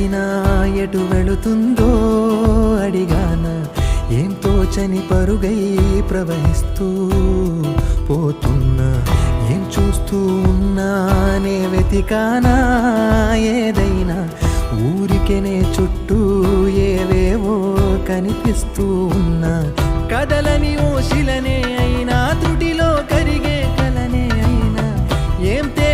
నడిచినా ఎటు వెళుతుందో అడిగాన ఏం తోచని పరుగై ప్రవహిస్తూ పోతున్నా ఏం చూస్తూ ఉన్నానే వెతికానా ఏదైనా ఊరికెనే చుట్టూ ఏవేవో కనిపిస్తూ ఉన్నా కదలని ఓ శిలనే